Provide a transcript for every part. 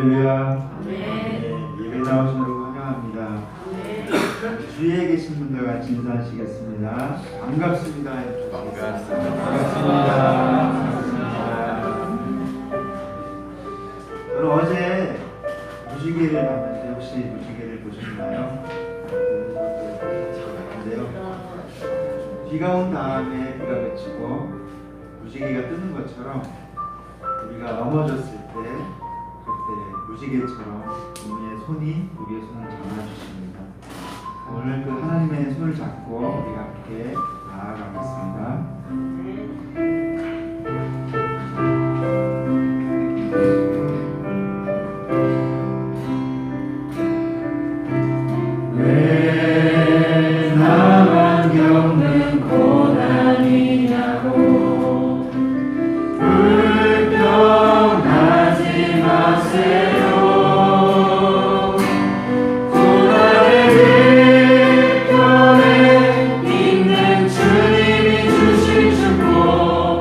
할렐루야. 네. 예배 나오신 여러분 환영합니다. 주위에 계신 분들 같이 인사하시겠습니다. 반갑습니다. 저는 어제 무지개를 봤는데 혹시 무지개를 보셨나요? 비가 온 다음에 비가 그치고 무지개가 뜨는 것처럼 우리가 넘어졌을 때 그때 무지개처럼 우리의 손이 우리의 손을 잡아주십니다. 오늘 그 하나님의 손을 잡고 우리가 함께 나아가겠습니다. 왜 나만 겪는 고난이냐고 불평하지 마세요. 고난의 뒤편에 있는 주님이 주실 축복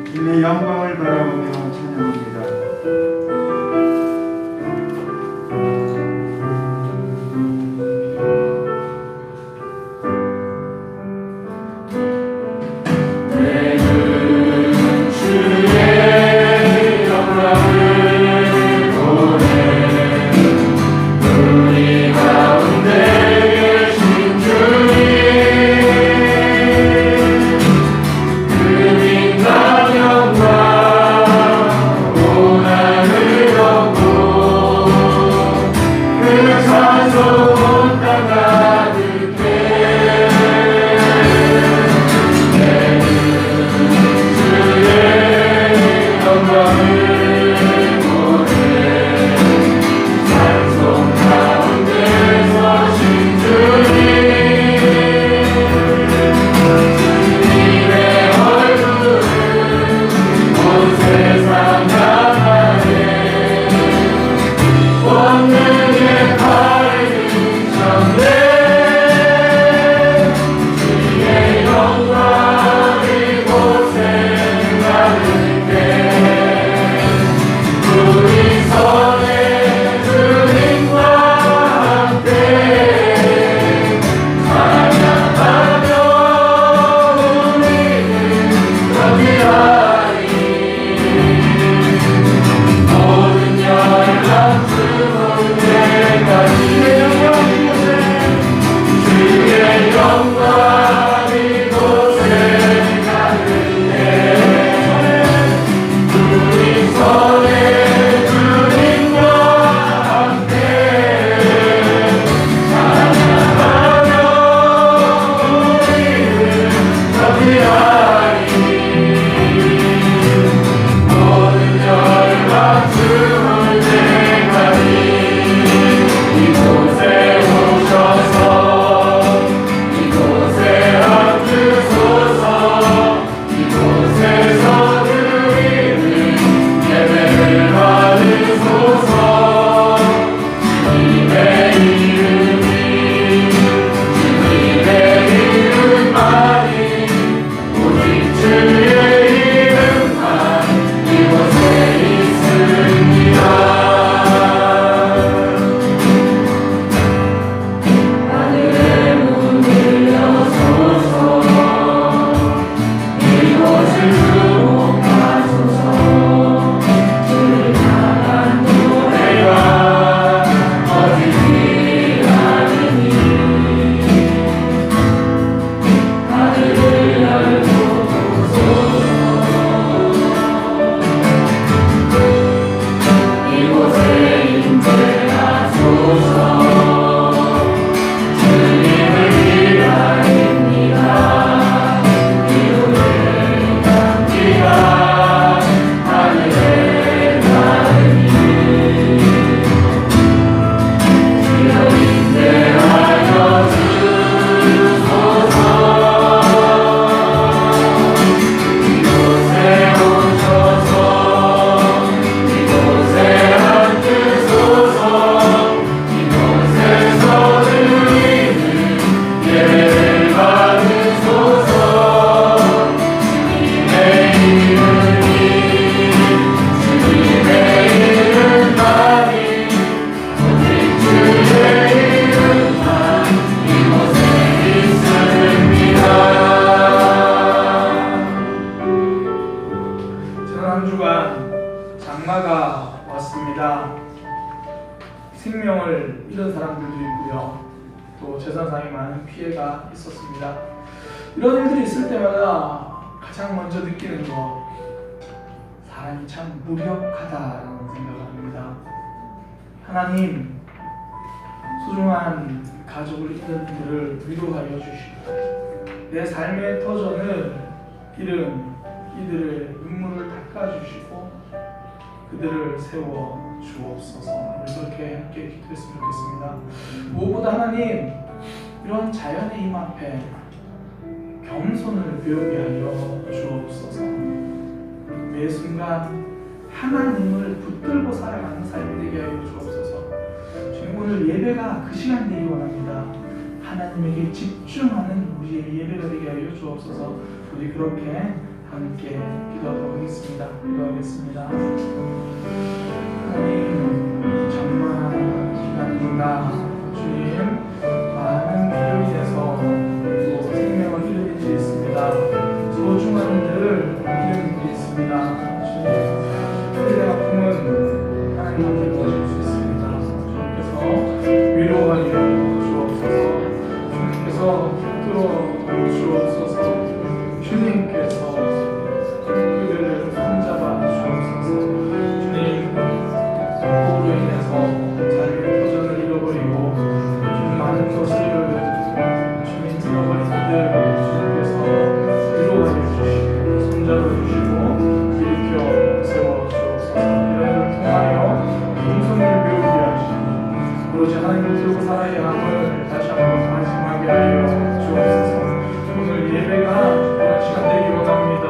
주님의 영광을 바라보며 찬양합니다. 생명을 잃은 사람들도 있고요. 또 재산상의 많은 피해가 있었습니다. 이런 일들이 있을 때마다 가장 먼저 느끼는 것, 사람이 참 무력하다라는 생각을 합니다. 하나님, 소중한 가족을 잃은 분들을 위로하여 주시고, 내 삶의 터전을 잃은 이들의 눈물을 닦아주시고 그들을 세워 주옵소서. 그렇게 함께 기도했으면 좋겠습니다. 무엇보다 하나님, 이런 자연의 힘 앞에 겸손을 배우게 하여 주옵소서. 매 순간 하나님을 붙들고 살아가는 삶이 되게 하여 주옵소서. 주님, 오늘 예배가 그 시간 되기 원합니다. 하나님에게 집중하는 우리의 예배가 되게 하여 주옵소서. 우리 그렇게 함께 기도하도록 하겠습니다. 기도하겠습니다. 하나님, 정말 기간입니다. 주님, 많은 필요 인해서 또 생명을 잃은 일이 있습니다. 소중한 일을 잃은 일이 있습니다. 주님, 우리의 아픔은 하나님 앞에 놓아질 수 있습니다. 주님께서 위로하여 주옵소서. 주님께서 붙들어 주옵소서. 주님께서 그들을 손잡아 주옵소서. 주님, 폭우로 인해서 자기의 터전을 잃어버리고 많은 것을 주님 잃어버린 그들 주님께서 위로하여 주시고 손잡아 주시고 일으켜 세워 주옵소서. 이들을 통하여 공성을 배우게 하시고 오로지 하나님을 들고 살아야 함을 다시 한번 다짐하게 하여 주옵소서. 오늘 예배가 그런 시간 되기 원합니다.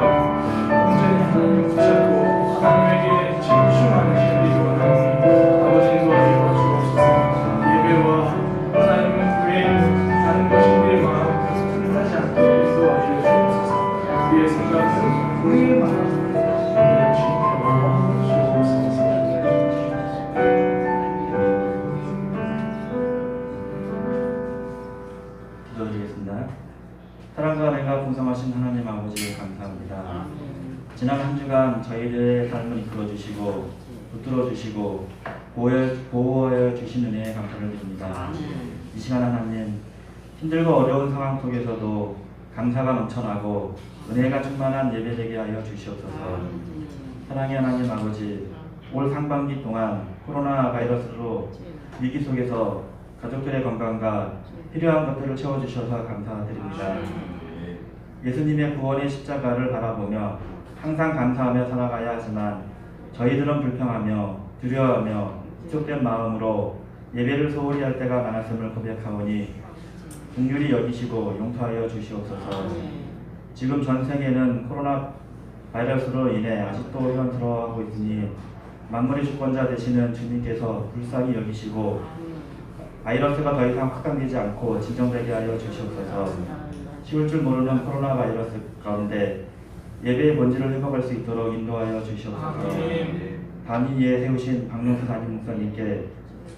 온전히 하나님을 붙잡고 하나님에게 집중하는 시간 되기 원합니다. 아버지 인도하여 주옵소서. 예배와 하나님 외에 다른 것이 우리의 마음을 틈타지 않도록 인도하여 주옵소서. 우리의 생각은 우리의 마음을 지켜 주옵소서. 기도드리겠습니다. 사랑과 은혜가 풍성하신 하나님 아버지를 감사합니다. 지난 한 주간 저희들의 삶을 이끌어 주시고 붙들어 주시고 보호하여 주신 은혜에 감사를 드립니다. 이 시간 하나님, 힘들고 어려운 상황 속에서도 감사가 넘쳐나고 은혜가 충만한 예배되게 하여 주시옵소서. 사랑의 하나님 아버지, 올 상반기 동안 코로나 바이러스로 위기 속에서 가족들의 건강과 필요한 것들을 채워주셔서 감사드립니다. 예수님의 구원의 십자가를 바라보며 항상 감사하며 살아가야 하지만 저희들은 불평하며 두려워하며 지속된 마음으로 예배를 소홀히 할 때가 많았음을 고백하오니 긍휼히 여기시고 용서하여 주시옵소서. 지금 전 세계는 코로나 바이러스로 인해 아직도 혼란스러워하고 있으니 만물의 주권자 되시는 주님께서 불쌍히 여기시고 바이러스가 더 이상 확산되지 않고 진정되게 하여 주시옵소서. 쉬울 줄 모르는 코로나 바이러스 가운데 예배의 본질을 회복할 수 있도록 인도하여 주시옵소서. 단위에 세우신 박명수 담임 목사님께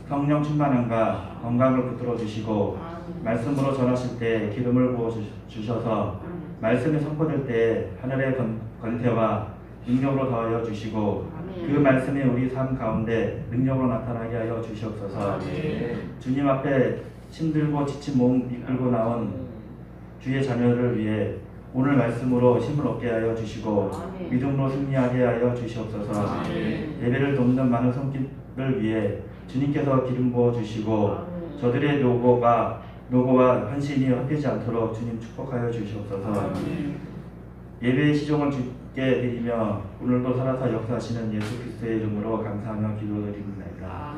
성령 충만함과 건강을 붙들어 주시고 말씀으로 전하실 때 기름을 부어 주셔서 말씀이 선포될 때 하늘의 권세와 능력으로 더하여 주시고 그 말씀이 우리 삶 가운데 능력으로 나타나게 하여 주시옵소서. 주님 앞에 힘들고 지친 몸 이끌고 나온 주의 자녀를 위해 오늘 말씀으로 힘을 얻게 하여 주시고 믿음으로 승리하게 하여 주시옵소서. 예배를 돕는 많은 손길을 위해 주님께서 기름 부어 주시고 저들의 노고와 헌신이 헛되지 않도록 주님 축복하여 주시옵소서. 예배의 시종을 주께 드리며 오늘도 살아서 역사하시는 예수 그리스도의 이름으로 감사하며 기도드립니다.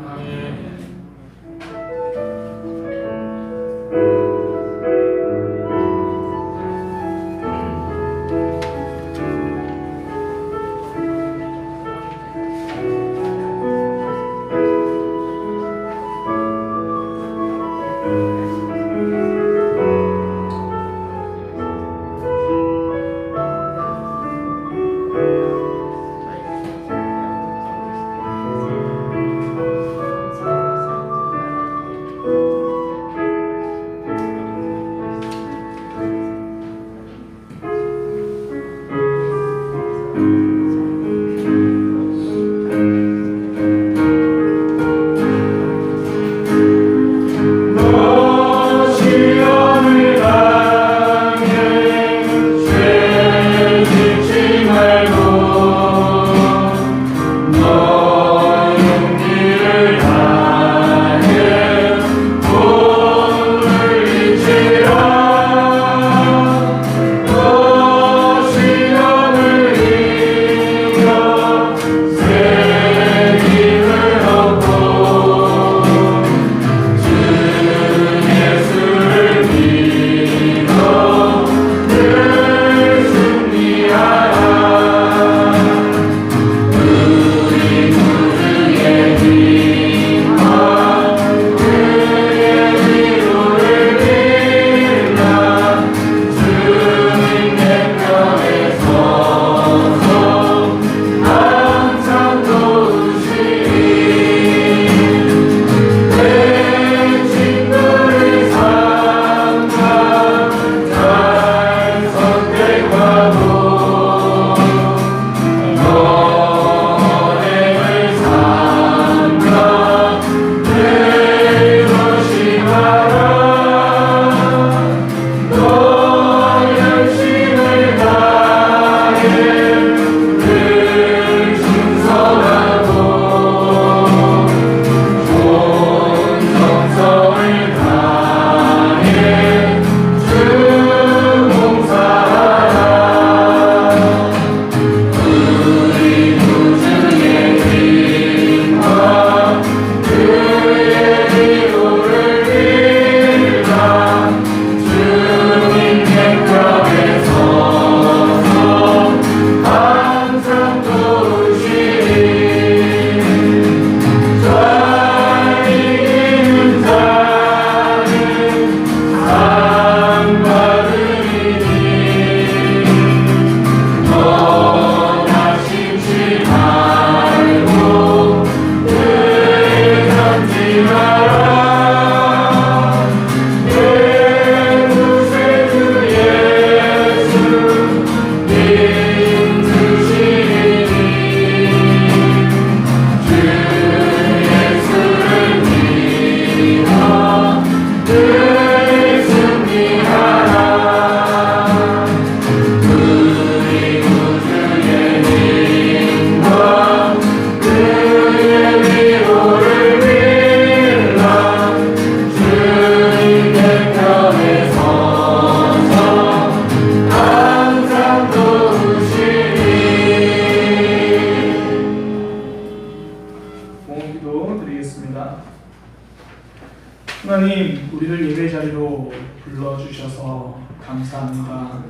들어주셔서 감사합니다.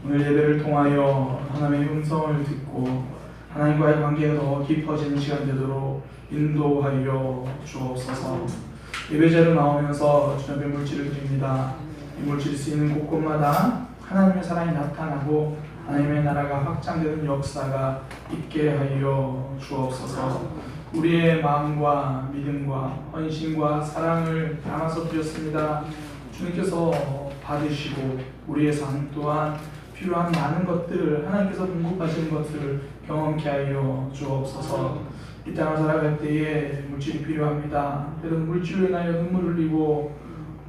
오늘 예배를 통하여 하나님의 음성을 듣고 하나님과의 관계가 더 깊어지는 시간 되도록 인도하여 주옵소서. 예배자로 나오면서 주님의 물질을 드립니다. 이 물질이 쓰이는 곳곳마다 하나님의 사랑이 나타나고 하나님의 나라가 확장되는 역사가 있게 하여 주옵소서. 우리의 마음과 믿음과 헌신과 사랑을 담아서 드렸습니다. 주님께서 받으시고 우리의 삶 또한 필요한 많은 것들을 하나님께서 공급하시는 것들을 경험케 하여 주옵소서. 이 땅을 살아갈 때에 물질이 필요합니다. 때로는 물질로 인하여 눈물을 흘리고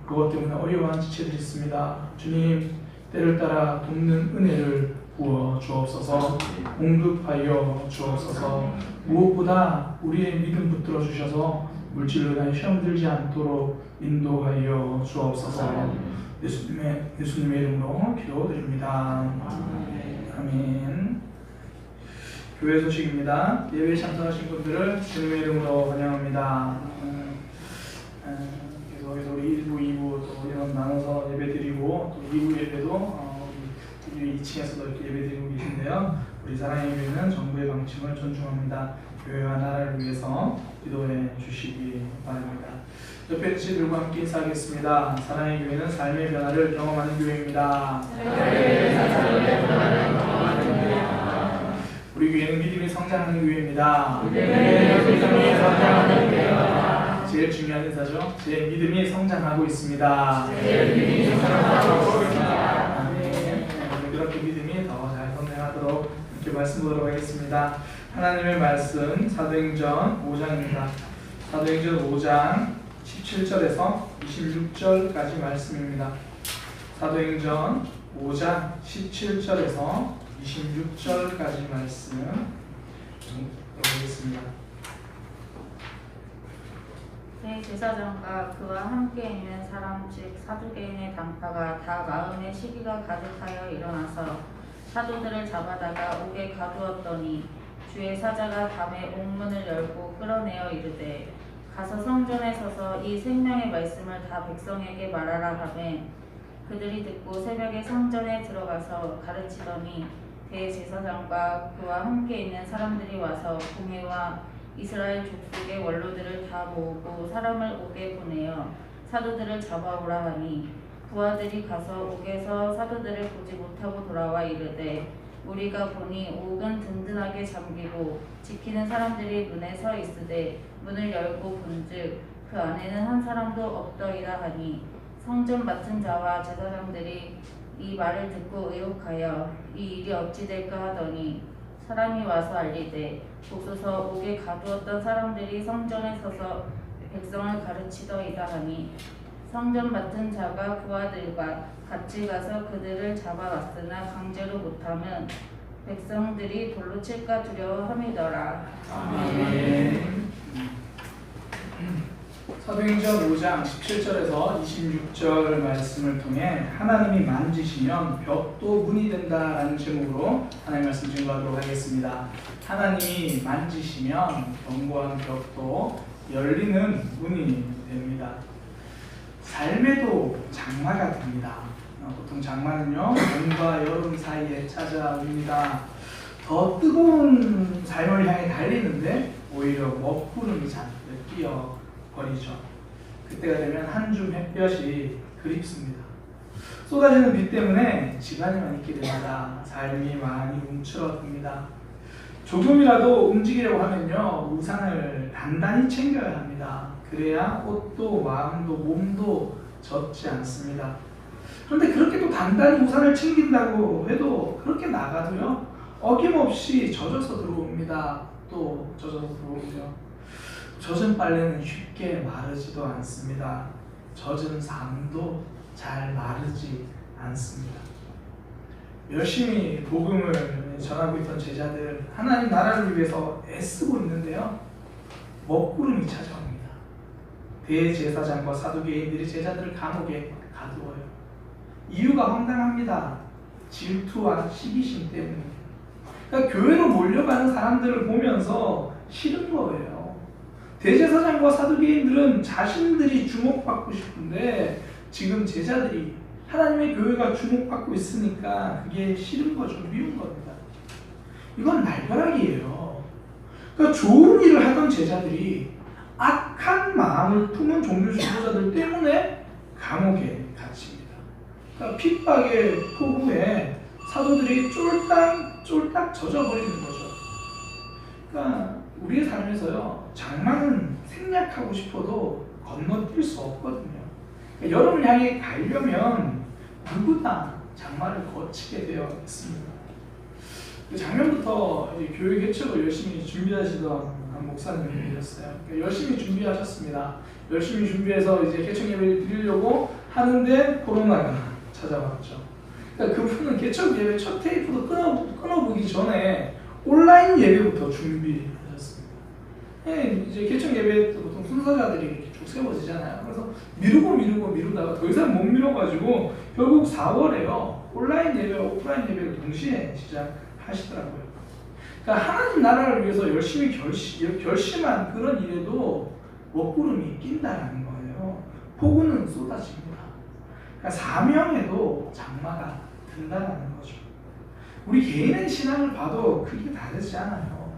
그것 때문에 어려워하는 지체들이 있습니다. 주님, 때를 따라 돕는 은혜를 부어 주옵소서. 공급하여 주옵소서. 무엇보다 우리의 믿음 붙들어 주셔서 물질로 인하여 시험 들지 않도록 인도하여 주옵소서. 예수님의 이름으로 기도드립니다. 아멘. 교회 소식입니다. 예배에 참석하신 분들을 주님의 이름으로 환영합니다. 계속해서 우리 1부, 2부 또 이런 나눠서 예배드리고 또 2부 예배도 우리 2층에서도 이렇게 예배드리고 계신데요. 우리 사랑의 교회는 정부의 방침을 존중합니다. 교회와 나라를 위해서 기도해 주시기 바랍니다. 옆에 지들과 함께 인사하겠습니다. 사랑의 교회는 삶의 변화를 경험하는 교회입니다. 우리 교회는 믿음이 성장하는 교회입니다. 제일 중요한 인사죠. 제 믿음이 성장하고 있습니다. 그렇게 믿음이 더 잘 성장하도록 이렇게 말씀 보도록 하겠습니다. 하나님의 말씀 사도행전 5장입니다. 사도행전 5장 17절에서 26절까지 말씀입니다. 사도행전 5장 17절에서 26절까지 말씀 보겠습니다. 대제사장과 그와 함께 있는 사람 즉 사두개인의 당파가 다 마음의 시기가 가득하여 일어나서 사도들을 잡아다가 옥에 가두었더니 주의 사자가 밤에 옥문을 열고 끌어내어 이르되 가서 성전에 서서 이 생명의 말씀을 다 백성에게 말하라 하매 그들이 듣고 새벽에 성전에 들어가서 가르치더니 대제사장과 그와 함께 있는 사람들이 와서 공회와 이스라엘 족속의 원로들을 다 모으고 사람을 옥에 보내어 사도들을 잡아오라 하니 부하들이 가서 옥에서 사도들을 보지 못하고 돌아와 이르되 우리가 보니 옥은 든든하게 잠기고 지키는 사람들이 문에 서 있으되 문을 열고 본즉 그 안에는 한 사람도 없더이다 하니 성전 맡은 자와 제사장들이 이 말을 듣고 의혹하여 이 일이 어찌 될까 하더니 사람이 와서 알리되 보소서 옥에 가두었던 사람들이 성전에 서서 백성을 가르치더이다 하니 성전 맡은 자가 부하들과 같이 가서 그들을 잡아왔으나 강제로 못하면 백성들이 돌로 칠까 두려워함이더라. 아멘. 사도행전 5장 17절에서 26절 말씀을 통해 하나님이 만지시면 벽도 문이 된다라는 제목으로 하나님 말씀 증거하도록 하겠습니다. 하나님이 만지시면 견고한 벽도 열리는 문이 됩니다. 삶에도 장마가 됩니다. 보통 장마는요 봄과 여름 사이에 찾아옵니다. 더 뜨거운 삶을 향해 달리는데 오히려 먹구름이 잔뜩 끼어버리죠. 그때가 되면 한 줌 햇볕이 그립습니다. 쏟아지는 비 때문에 지관이만 있게 됩니다. 삶이 많이 움츠러듭니다. 조금이라도 움직이려고 하면요 우산을 단단히 챙겨야 합니다. 그래야 옷도 마음도 몸도 젖지 않습니다. 그런데 그렇게 또 단단히 우산을 챙긴다고 해도 그렇게 나가도요 어김없이 젖어서 들어옵니다. 또 젖어서 들어오죠. 젖은 빨래는 쉽게 마르지도 않습니다. 젖은 삶도 잘 마르지 않습니다. 열심히 복음을 전하고 있던 제자들 하나님 나라를 위해서 애쓰고 있는데요 먹구름이 찾아옵니다. 대제사장과 사두개인들이 제자들을 감옥에 가두어요. 이유가 황당합니다. 질투와 시기심 때문에. 그러니까 교회로 몰려가는 사람들을 보면서 싫은 거예요. 대제사장과 사두개인들은 자신들이 주목받고 싶은데 지금 제자들이 하나님의 교회가 주목받고 있으니까 그게 싫은 거죠. 미운 겁니다. 이건 날벼락이에요. 그러니까 좋은 일을 하던 제자들이 악한 마음을 품은 종교 지도자들 때문에 감옥에 갇힙니다. 그러니까 핍박의 폭우에 사도들이 쫄딱 젖어버리는 거죠. 그러니까 우리의 삶에서요, 장막은 생략하고 싶어도 건너뛸 수 없거든요. 그러니까 여러분을 향해 가려면 누구나 장막을 거치게 되어 있습니다. 작년부터 교회 개척을 열심히 준비하시던 한 목사님이 계셨어요. 그러니까 열심히 준비하셨습니다. 열심히 준비해서 이제 개척 예배를 드리려고 하는데 코로나가 찾아왔죠. 그러니까 그분은 개척 예배 첫 테이프도 끊어보기 전에 온라인 예배부터 준비하셨습니다. 이제 개척 예배 보통 순서자들이 이렇게 쭉 세워지잖아요. 그래서 미루다가 더 이상 못 미뤄가지고 결국 4월에요. 온라인 예배와 오프라인 예배를 동시에 시작하시더라고요. 그러니까 하나님 나라를 위해서 열심히 결심한 그런 일에도 먹구름이 낀다라는 거예요. 폭우는 쏟아집니다. 그러니까 사명에도 장마가 든다라는 거죠. 우리 개인의 신앙을 봐도 크게 다르지 않아요.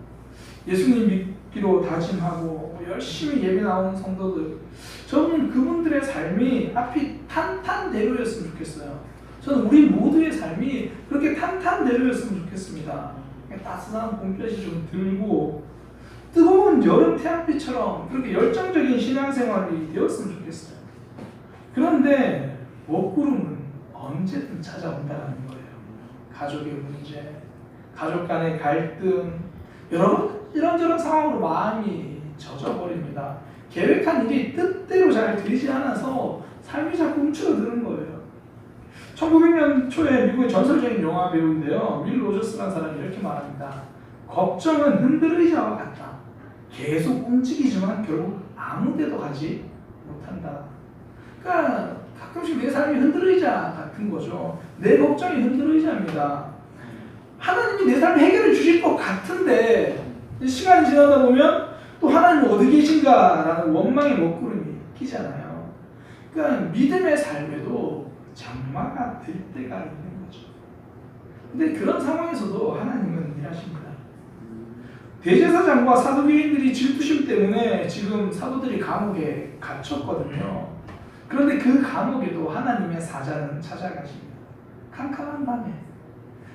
예수님 믿기로 다짐하고 열심히 예배 나오는 성도들, 저는 그분들의 삶이 앞이 탄탄대로였으면 좋겠어요. 저는 우리 모두의 삶이 그렇게 탄탄대로였으면 좋겠습니다. 따스한 봄볕이 좀 들고 뜨거운 여름 태양빛처럼 그렇게 열정적인 신앙생활이 되었으면 좋겠어요. 그런데 먹구름은 언제든 찾아온다는 거예요. 가족의 문제, 가족 간의 갈등, 여러분 이런저런 상황으로 마음이 젖어버립니다. 계획한 일이 뜻대로 잘 되지 않아서 삶이 자꾸 움츠러드는 거예요. 1900년 초에 미국의 전설적인 영화 배우인데요, 윌 로저스라는 사람이 이렇게 말합니다. 걱정은 흔들의자와 같다. 계속 움직이지만 결국 아무 데도 가지 못한다. 그러니까 가끔씩 내 삶이 흔들의자 같은 거죠. 내 걱정이 흔들의자입니다. 하나님이 내 삶에 해결해 주실 것 같은데 시간이 지나다 보면 또 하나님 어디 계신가라는 원망의 먹구름이 끼잖아요. 그러니까 믿음의 삶에도 장마가 될 때가 있는 거죠. 근데 그런 상황에서도 하나님은 일하십니다. 대제사장과 사두개인들이 질투심 때문에 지금 사도들이 감옥에 갇혔거든요. 그런데 그 감옥에도 하나님의 사자는 찾아가십니다. 캄캄한 밤에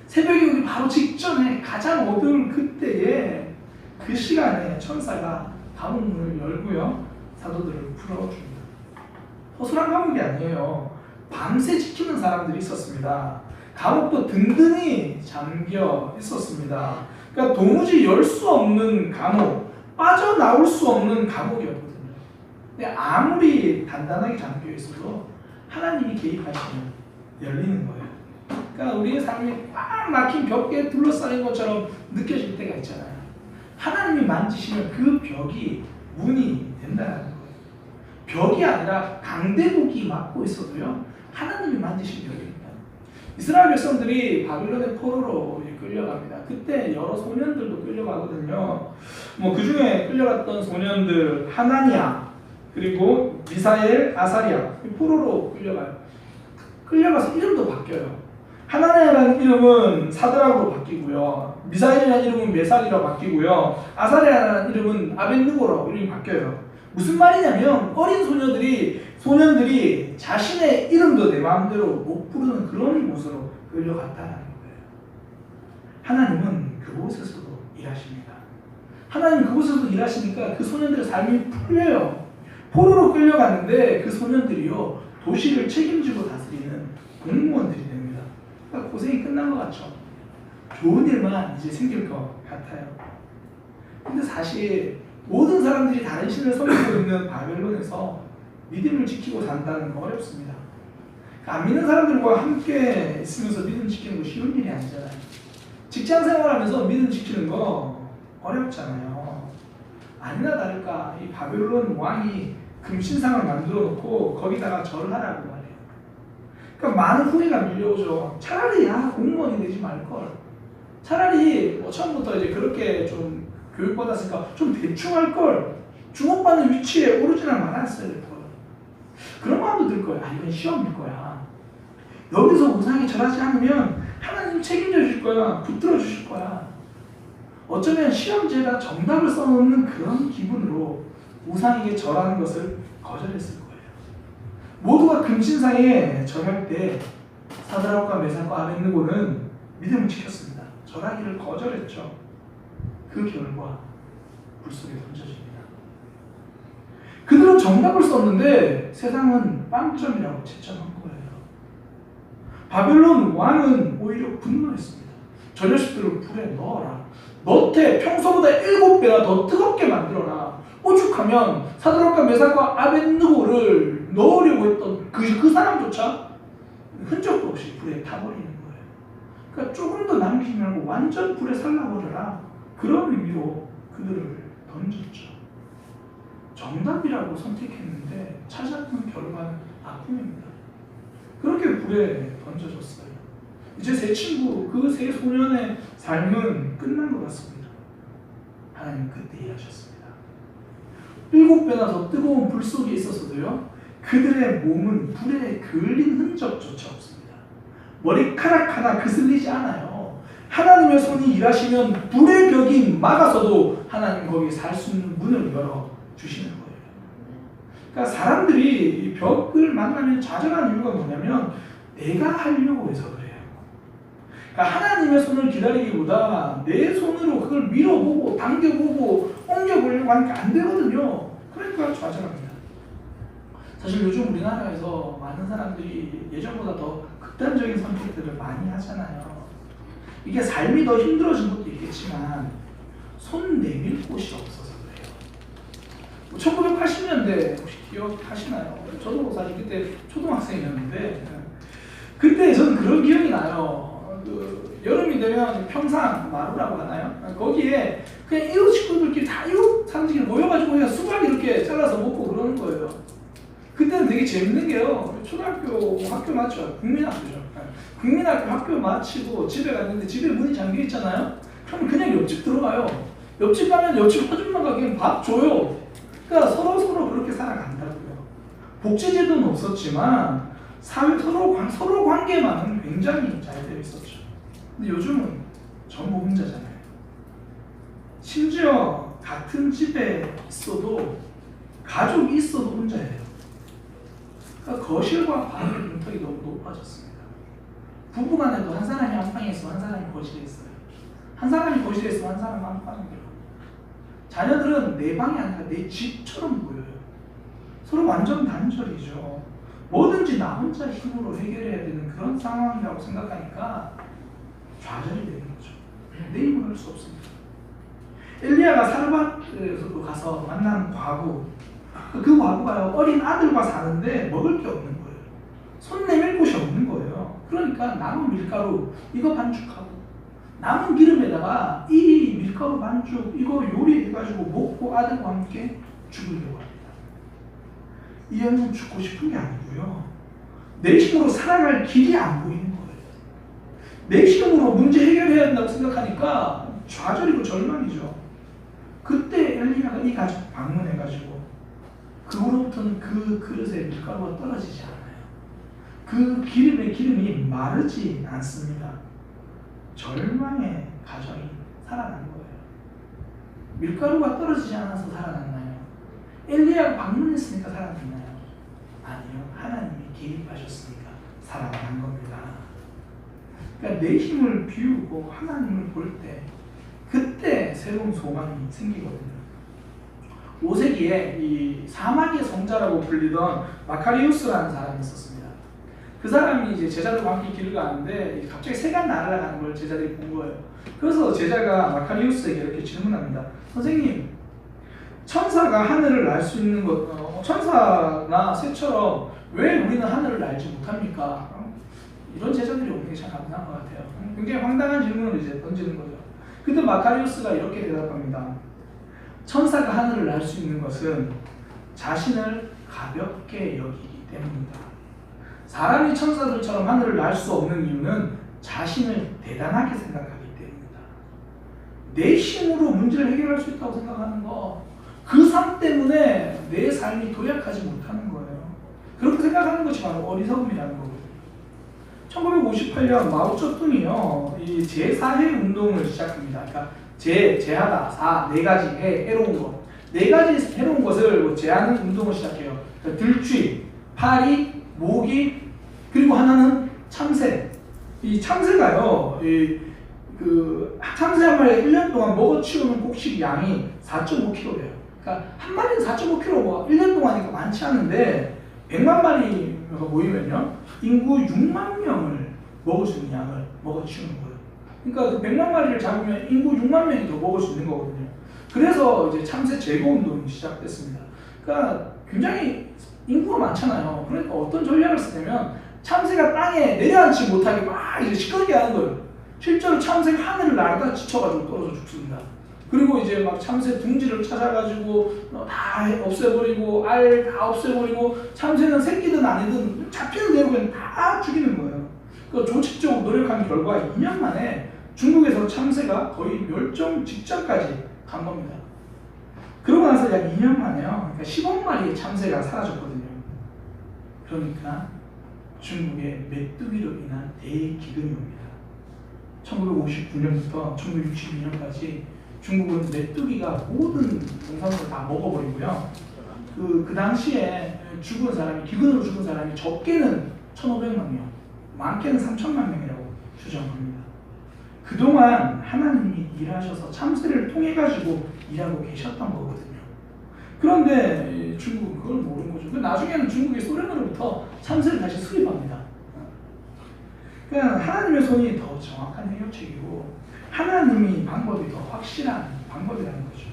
새벽이 오기 바로 직전에 가장 어두울 그때에 그 시간에 천사가 감옥 문을 열고요, 사도들을 풀어줍니다. 허술한 감옥이 아니에요. 밤새 지키는 사람들이 있었습니다. 감옥도 든든히 잠겨 있었습니다. 그러니까 도무지 열 수 없는 감옥, 빠져나올 수 없는 감옥이었거든요. 근데 아무리 단단하게 잠겨 있어도 하나님이 개입하시면 열리는 거예요. 그러니까 우리의 삶이 꽉 막힌 벽에 둘러싸인 것처럼 느껴질 때가 있잖아요. 하나님이 만지시면 그 벽이 문이 된다는 거예요. 벽이 아니라 강대국이 막고 있어도요, 하나님이 만지신 벽입니다. 이스라엘 백성들이 바빌론의 포로로 끌려갑니다. 그때 여러 소년들도 끌려가거든요. 그 중에 끌려갔던 소년들 하나니아, 그리고 미사엘, 아사리아, 포로로 끌려가요. 끌려가서 이름도 바뀌어요. 하나니아라는 이름은 사드락으로 바뀌고요, 미사엘이라는 이름은 메삭이라고 바뀌고요, 아사리아라는 이름은 아벤누고라고 이름이 바뀌어요. 무슨 말이냐면 어린 소년들이 자신의 이름도 내 마음대로 못 부르는 그런 곳으로 끌려갔다는 거예요. 하나님은 그곳에서도 일하십니다. 하나님 그곳에서도 일하시니까 그 소년들의 삶이 풀려요. 포로로 끌려갔는데 그 소년들이요, 도시를 책임지고 다스리는 공무원들이 됩니다. 그러니까 고생이 끝난 것 같죠. 좋은 일만 이제 생길 것 같아요. 근데 사실 모든 사람들이 다른 신을 섬기고 있는 바벨론에서 믿음을 지키고 산다는 건 어렵습니다. 안 믿는 사람들과 함께 있으면서 믿음 지키는 거 쉬운 일이 아니잖아요. 직장 생활하면서 믿음 지키는 거 어렵잖아요. 아니나 다를까 이 바벨론 왕이 금신상을 만들어 놓고 거기다가 절을 하라고 말해요. 그러니까 많은 후회가 밀려오죠. 차라리 공무원이 되지 말걸. 차라리 처음부터 이제 그렇게 좀 교육받았으니까 좀 대충 할걸. 주목받는 위치에 오르지나 말았어야 될 걸. 그런 마음도 들 거예요. 이건 시험일 거야. 여기서 우상에 절하지 않으면 하나님 책임져 주실 거야. 붙들어 주실 거야. 어쩌면 시험제가 정답을 써놓는 그런 기분으로 우상에게 절하는 것을 거절했을 거예요. 모두가 금신상에 절할 때 사드락과 메삭과 아벳느고는 믿음을 지켰습니다. 절하기를 거절했죠. 그 결과 불속에 던져집니다. 그들은 정답을 썼는데 세상은 빵점이라고 채점한 거예요. 바벨론 왕은 오히려 분노했습니다. 저 자식들을 불에 넣어라. 너태 평소보다 7배나 더 뜨겁게 만들어라. 오죽하면 사드락과 메삭과 아벳느고를 넣으려고 했던 그 사람조차 흔적도 없이 불에 타버리는 거예요. 그러니까 조금 더 남기지 말고 완전 불에 살라버려라. 그런 의미로 그들을 던졌죠. 정답이라고 선택했는데 찾았던 결과는 아픔입니다. 그렇게 불에 던져졌어요. 이제 세 친구, 그 세 소년의 삶은 끝난 것 같습니다. 하나님 그때 일하셨습니다. 7배나 더 뜨거운 불 속에 있었어도요, 그들의 몸은 불에 그을린 흔적조차 없습니다. 머리카락 하나 그슬리지 않아요. 하나님의 손이 일하시면 불의 벽이 막아서도 하나님 거기에 살 수 있는 문을 열어주시는 거예요. 그러니까 사람들이 이 벽을 만나면 좌절하는 이유가 뭐냐면 내가 하려고 해서 그래요. 그러니까 하나님의 손을 기다리기보다 내 손으로 그걸 밀어보고 당겨보고 옮겨보려고 하니까 안 되거든요. 그러니까 좌절합니다. 사실 요즘 우리나라에서 많은 사람들이 예전보다 더 극단적인 선택들을 많이 하잖아요. 이게 삶이 더 힘들어진 것도 있겠지만 손 내밀 곳이 없어서 그래요. 1980년대 혹시 기억하시나요? 저도 사실 그때 초등학생이었는데 그때 저는 그런 기억이 나요. 그 여름이 되면 평상 마루라고 하나요? 거기에 그냥 이웃 식구들끼리 다 이웃 사람들끼리 모여가지고 그냥 수박 이렇게 잘라서 먹고 그러는 거예요. 그때는 되게 재밌는 게요. 초등학교 학교 마치고 국민학교죠. 국민학교 학교 마치고 집에 갔는데 집에 문이 잠겨 있잖아요. 그럼 그냥 옆집 들어가요. 옆집 가면 옆집 아줌마가 그냥 밥 줘요. 그러니까 서로 그렇게 살아간다고요. 복지제도는 없었지만 서로 관계만은 굉장히 잘 되어 있었죠. 근데 요즘은 전부 혼자잖아요. 심지어 같은 집에 있어도 가족이 있어도 혼자예요. 그러니까 거실과 방의 빈턱이 너무 높아졌습니다. 부부간에도 한 사람이 안방에 있으면 한 사람이 거실에 있어요. 한 사람이 거실에 있으면 한 사람은 안방이에요. 자녀들은 내 방이 아니라 내 집처럼 보여요. 서로 완전 단절이죠. 뭐든지 나 혼자 힘으로 해결해야 되는 그런 상황이라고 생각하니까 좌절이 되는 거죠. 내 힘으로 할 수 없습니다. 엘리야가 사르밧에서 가서 만난 과부, 그 과부가요, 어린 아들과 사는데 먹을 게 없는 거예요. 손 내밀 곳이 없는 거예요. 그러니까 남은 밀가루 이거 반죽하고 남은 기름에다가 이 밀가루 반죽 이거 요리해가지고 먹고 아들과 함께 죽으려고 합니다. 이 여인은 죽고 싶은 게 아니고요, 내 힘으로 살아갈 길이 안 보이는 거예요. 내 힘으로 문제 해결해야 된다고 생각하니까 좌절이고 절망이죠. 그때 엘리야가 이 가족 방문해가지고 그 후로부터는 그 그릇에 밀가루가 떨어지지 않아요. 그 기름의 기름이 마르지 않습니다. 절망의 가정이 살아난 거예요. 밀가루가 떨어지지 않아서 살아났나요? 엘리야가 방문했으니까 살아났나요? 아니요. 하나님이 개입하셨으니까 살아난 겁니다. 그러니까 내 힘을 비우고 하나님을 볼 때 그때 새로운 소망이 생기거든요. 5세기에 이 사막의 성자라고 불리던 마카리우스라는 사람이 있었습니다. 그 사람이 이제 제자들과 함께 길을 가는데 갑자기 새가 날아가는 걸 제자들이 본 거예요. 그래서 제자가 마카리우스에게 이렇게 질문합니다. 선생님, 천사가 하늘을 날 수 있는 것, 천사나 새처럼 왜 우리는 하늘을 날지 못합니까? 이런 제자들이 오는 게 참 감사한 것 같아요. 굉장히 황당한 질문을 이제 던지는 거죠. 그때 마카리우스가 이렇게 대답합니다. 천사가 하늘을 날 수 있는 것은 자신을 가볍게 여기기 때문이다. 사람이 천사들처럼 하늘을 날 수 없는 이유는 자신을 대단하게 생각하기 때문이다. 내 힘으로 문제를 해결할 수 있다고 생각하는 거, 그 삶 때문에 내 삶이 도약하지 못하는 거예요. 그렇게 생각하는 것이 바로 어리석음이라는 거거든요. 1958년 마오쩌둥이요, 이 제4해 운동을 시작합니다. 그러니까 제하다, 네 가지 해로운 것, 네 가지 해로운 것을 제하는 운동을 시작해요. 그러니까 들쥐, 파리, 모기, 그리고 하나는 참새. 이 참새가요, 참새 한 마리에 1년 동안 먹어치우는 곡식 양이 4.5kg래요. 그러니까 한 마리는 4.5kg, 1년 동안이니까 많지 않은데 100만 마리가 모이면요, 인구 6만 명을 먹을 수 있는 양을 먹어치우는 거예요. 그러니까 그 100만 마리를 잡으면 인구 6만 명이 더 먹을 수 있는 거거든요. 그래서 이제 참새 제거 운동이 시작됐습니다. 그러니까 굉장히 인구가 많잖아요. 그러니까 어떤 전략을 쓰냐면 참새가 땅에 내려앉지 못하게 막 이제 시끄럽게 하는 거예요. 실제로 참새가 하늘을 날다 지쳐가지고 떨어져 죽습니다. 그리고 이제 막 참새 둥지를 찾아가지고 다 없애버리고 알 다 없애버리고 참새는 새끼든 아니든 잡히는 대로 그냥 다 죽이는 거예요. 그 조직적으로 노력한 결과 2년 만에 중국에서 참새가 거의 멸종 직전까지 간 겁니다. 그러고 나서 약 2년 만에요, 그러니까 10억 마리의 참새가 사라졌거든요. 그러니까 중국의 메뚜기로 인한 대기근이 옵니다. 1959년부터 1962년까지 중국은 메뚜기가 모든 농산물을 다 먹어버리고요. 그 당시에 죽은 사람이, 기근으로 죽은 사람이 적게는 1,500만 명, 많게는 3,000만 명이라고 추정합니다. 그동안 하나님이 일하셔서 참새를 통해 가지고 일하고 계셨던 거거든요. 그런데 중국은 그걸 모르는 거죠. 나중에는 중국이 소련으로부터 참새를 다시 수입합니다. 그러니까 하나님의 손이 더 정확한 해결책이고 하나님이 방법이 더 확실한 방법이라는 거죠.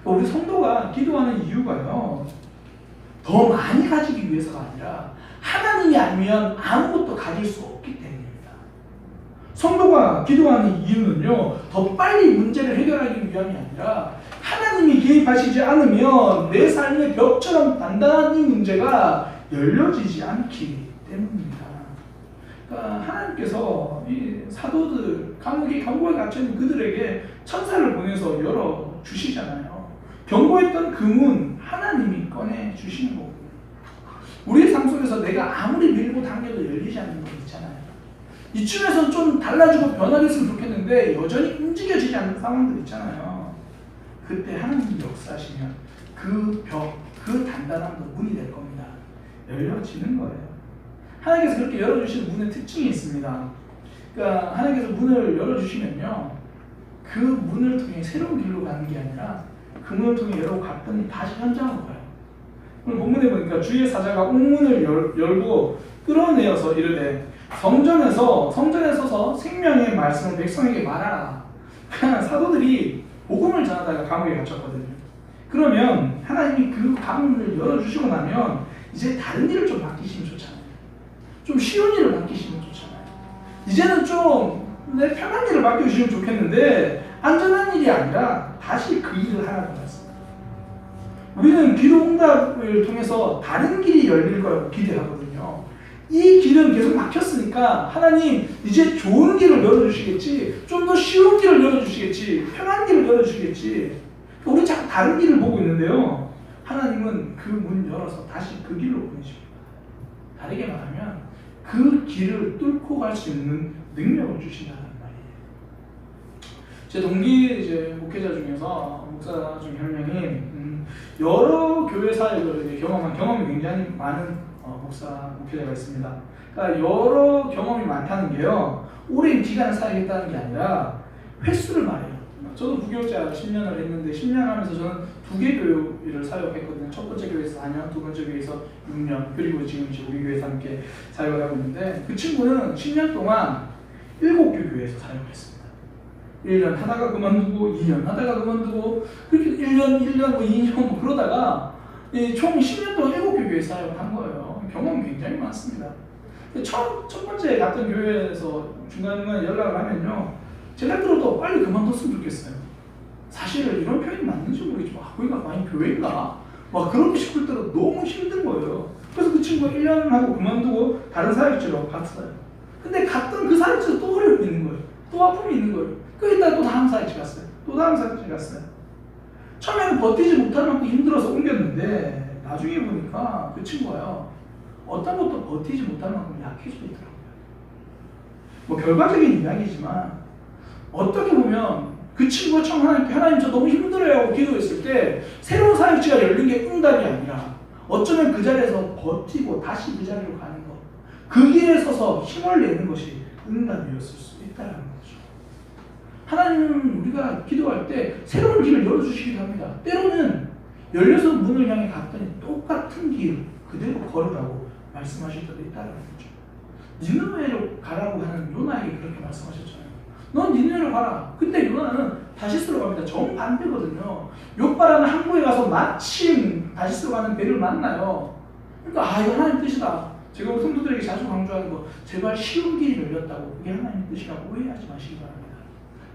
우리 성도가 기도하는 이유가요, 더 많이 가지기 위해서가 아니라 하나님이 아니면 아무것도 가질 수 없기 때문입니다. 성도가 기도하는 이유는요, 더 빨리 문제를 해결하기 위함이 아니라 하나님이 개입하시지 않으면 내 삶의 벽처럼 단단한 이 문제가 열려지지 않기 때문입니다. 그러니까 하나님께서 이 사도들, 감옥에 갇혀있는 그들에게 천사를 보내서 열어주시잖아요. 경고했던 그 문 하나님이 꺼내주시는 거거든요. 우리의 삶 속에서 내가 아무리 밀고 당겨도 열리지 않는 것 있잖아요. 이쯤에서 좀 달라지고 변화됐으면 좋겠는데 여전히 움직여지지 않는 상황들 있잖아요. 그때 하나님이 역사하시면 그 벽, 그 단단함도 문이 될 겁니다. 열려지는 거예요. 하나님께서 그렇게 열어주시는 문의 특징이 있습니다. 그러니까 하나님께서 문을 열어주시면요, 그 문을 통해 새로운 길로 가는 게 아니라 그 문을 통해 열어 갔더니 다시 현장으로 가요. 오늘 본문에 보니까 주의 사자가 옥문을 열고 끌어내어서 이르되 성전에 서서 생명의 말씀을 백성에게 말하라. 그냥 사도들이 복음을 전하다가 감옥에 갇혔거든요. 그러면 하나님이 그 감문을 열어주시고 나면 이제 다른 일을 좀 맡기시면 좋잖아요. 좀 쉬운 일을 맡기시면 좋잖아요. 이제는 좀 내 편한 일을 맡겨주시면 좋겠는데 안전한 일이 아니라 다시 그 일을 하라고 했습니다. 우리는 기도 응답을 통해서 다른 길이 열릴 거라고 기대하거든요. 이 길은 계속 막혔으니까 하나님 이제 좋은 길을 열어주시겠지, 좀 더 쉬운 길을 열어주시겠지, 편한 길을 열어주시겠지. 우리 자꾸 다른 길을 보고 있는데요, 하나님은 그 문 열어서 다시 그 길로 보내십니다. 다르게 말하면 그 길을 뚫고 갈 수 있는 능력을 주신다는 말이에요. 제 동기 이제 목회자 중에서 목사 중에 한 명이 여러 교회 사역을 경험한 경험이 굉장히 많은 목회자가 있습니다. 그러니까 여러 경험이 많다는 게요, 오랜 기간을 사역했다는 게 아니라 횟수를 말해요. 저도 부교육자 10년을 했는데 10년 하면서 저는 2개 교회를 사역했거든요. 첫 번째 교회에서 4년, 두 번째 교회에서 6년, 그리고 지금 우리 교회에서 함께 사역을 하고 있는데 그 친구는 10년 동안 7개 교회에서 사역을 했습니다. 1년 하다가 그만두고 2년 하다가 그만두고 그렇게 1년, 2년 그러다가 총 10년 동안 7개 교회에서 사역을 한 거예요. 경험이 굉장히 많습니다. 첫 번째 갔던 교회에서 중간중간 연락을 하면요, 제가 들어도 빨리 그만뒀으면 좋겠어요. 사실은 이런 표현이 맞는지 모르겠지만 거기가 과연 교회인가? 막 그렇게 싶을 때도 너무 힘든 거예요. 그래서 그 친구가 1년 하고 그만두고 다른 사역지로 갔어요. 근데 갔던 그 사역지도 또 어려움이 있는 거예요. 또 아픔이 있는 거예요. 그러다 또 다음 사역지 갔어요. 또 다음 사역지 갔어요. 처음에는 버티지 못할 만큼 힘들어서 옮겼는데 나중에 보니까 그 친구가요, 어떤 것도 버티지 못할 만큼 약해져 있더라고요. 뭐 결과적인 이야기지만 어떻게 보면 그 친구가 참 하나님께 하나님 저 너무 힘들어요 하고 기도했을 때 새로운 사역지가 열린 게 응답이 아니라 어쩌면 그 자리에서 버티고 다시 그 자리로 가는 것, 그 길에 서서 힘을 내는 것이 응답이었을 수 있다는 거죠. 하나님은 우리가 기도할 때 새로운 길을 열어주시기도 합니다. 때로는 열려서 문을 향해 갔더니 똑같은 길 그대로 걸으라고 말씀하실 때도 있다는 거죠. 니느웨로 가라고 하는 요나에게 그렇게 말씀하셨잖아요. 넌 니느웨로 가라. 근데 요나는 다시스로 갑니다. 정반대거든요. 욥바라는 항구에 가서 마침 다시스로 가는 배를 만나요. 그러니까 이거 하나님 뜻이다. 제가 우리 성도들에게 자주 강조하는 거, 제발 쉬운 길이 열렸다고 그게 하나님 뜻이라고 오해하지 마시기 바랍니다.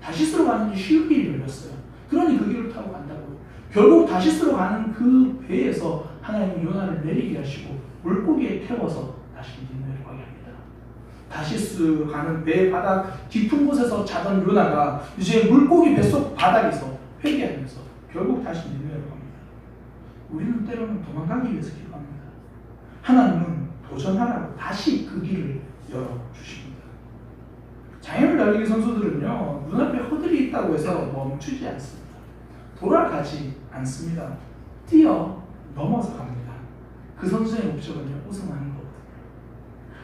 다시스로 가는 게 쉬운 길이 열렸어요. 그러니 그 길을 타고 간다고요. 결국 다시스로 가는 그 배에서 하나님은 요나를 내리게 하시고 물고기에 태워서 다시 니느웨로 가게 합니다. 다시스 가는 배 바닥 깊은 곳에서 자던 요나가 이제 물고기 뱃속 바닥에서 회개하면서 결국 다시 니느웨로 갑니다. 우리는 때로는 도망가기 위해서 기도합니다. 하나님은 도전하라고 다시 그 길을 열어주십니다. 장애물 달리기 선수들은요, 눈앞에 허들이 있다고 해서 멈추지 않습니다. 돌아가지 않습니다. 뛰어 넘어서 갑니다. 그 선수의 목적은요, 우승하는 거거든요.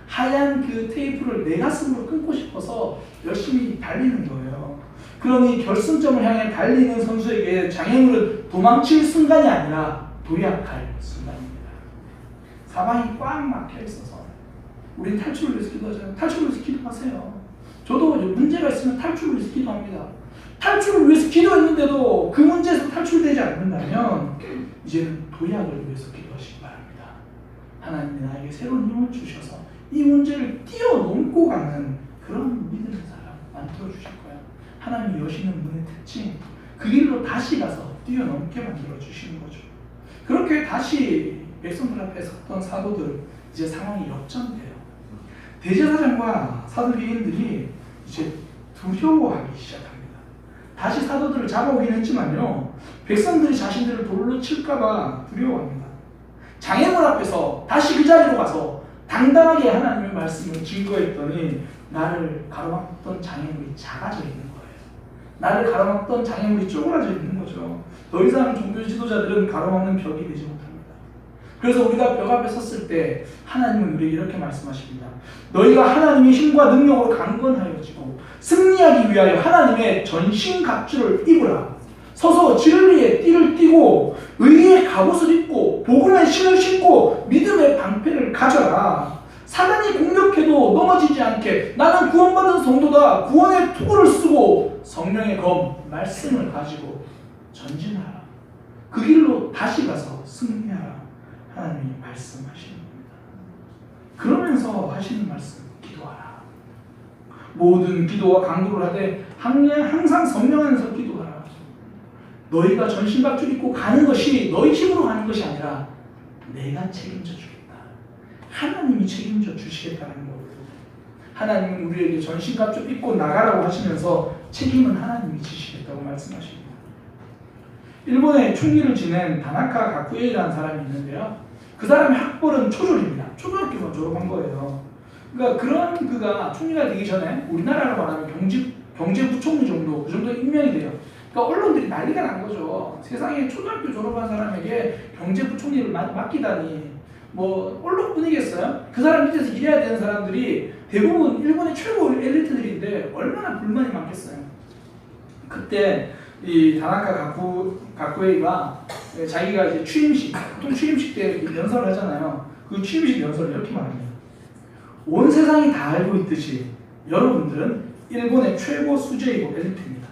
하얀 그 테이프를 내 가슴으로 끊고 싶어서 열심히 달리는 거예요. 그러니 결승점을 향해 달리는 선수에게 장애물은 도망칠 순간이 아니라 도약할 순간입니다. 사방이 꽉 막혀 있어서 우리는 탈출을 위해서 기도하잖아요. 탈출을 위해서 기도하세요. 저도 문제가 있으면 탈출을 위해서 기도합니다. 탈출을 위해서 기도했는데도 그 문제에서 탈출되지 않는다면 이제는 도약을 위해서 기도하시기 바랍니다. 하나님이 나에게 새로운 힘을 주셔서 이 문제를 뛰어넘고 가는 그런 믿음의 사람 만들어 주실 거야. 하나님이 여시는 문의 특징, 그 길로 다시 가서 뛰어넘게 만들어 주시는 거죠. 그렇게 다시 백성들 앞에 섰던 사도들, 이제 상황이 역전돼요. 대제사장과 사두개인들이 이제 두려워하기 시작합니다. 다시 사도들을 잡아오긴 했지만요, 백성들이 자신들을 돌로 칠까봐 두려워합니다. 장애물 앞에서 다시 그 자리로 가서 당당하게 하나님의 말씀을 증거했더니 나를 가로막던 장애물이 작아져 있는 거예요. 나를 가로막던 장애물이 쪼그라져 있는 거죠. 더 이상 종교 지도자들은 가로막는 벽이 되지 못합니다. 그래서 우리가 벽 앞에 섰을 때 하나님은 우리에게 이렇게 말씀하십니다. 너희가 하나님의 힘과 능력으로 강건하여지고 승리하기 위하여 하나님의 전신갑주를 입으라. 서서 진리의 띠를 띠고 의의 갑옷을 입고 복음의 신을 신고 믿음의 방패를 가져라. 사단이 공격해도 넘어지지 않게 나는 구원받은 성도다. 구원의 투구를 쓰고 성령의 검, 말씀을 가지고 전진하라. 그 길로 다시 가서 승리하라. 하나님이 말씀하시는 겁니다. 그러면서 하시는 말씀, 기도하라. 모든 기도와 간구를 하되 항상 성령 안에서 기도하라. 너희가 전신갑주를 입고 가는 것이 너희 힘으로 가는 것이 아니라 내가 책임져 주겠다. 하나님이 책임져 주시겠다는 거예요. 하나님은 우리에게 전신갑주 입고 나가라고 하시면서 책임은 하나님이 지시겠다고 말씀하십니다. 일본의 총리를 지낸 다나카 가쿠에이라는 사람이 있는데요. 그 사람의 학벌은 초졸입니다. 초등학교만 졸업한 거예요. 그러니까 그런 그가 총리가 되기 전에 우리나라로 말하면 경제부총리 정도, 그 정도 임명이 돼요. 그러니까 언론들이 난리가 난 거죠. 세상에 초등학교 졸업한 사람에게 경제부총리를 맡기다니 뭐 언론뿐이겠어요? 그 사람 밑에서 일해야 되는 사람들이 대부분 일본의 최고 엘리트들인데 얼마나 불만이 많겠어요. 그때 이 다나카 가쿠에이가 자기가 이제 취임식, 보통 취임식 때 연설을 하잖아요. 그 취임식 연설을 이렇게 말합니다. 온 세상이 다 알고 있듯이 여러분들은 일본의 최고 수재이고 엘리트입니다.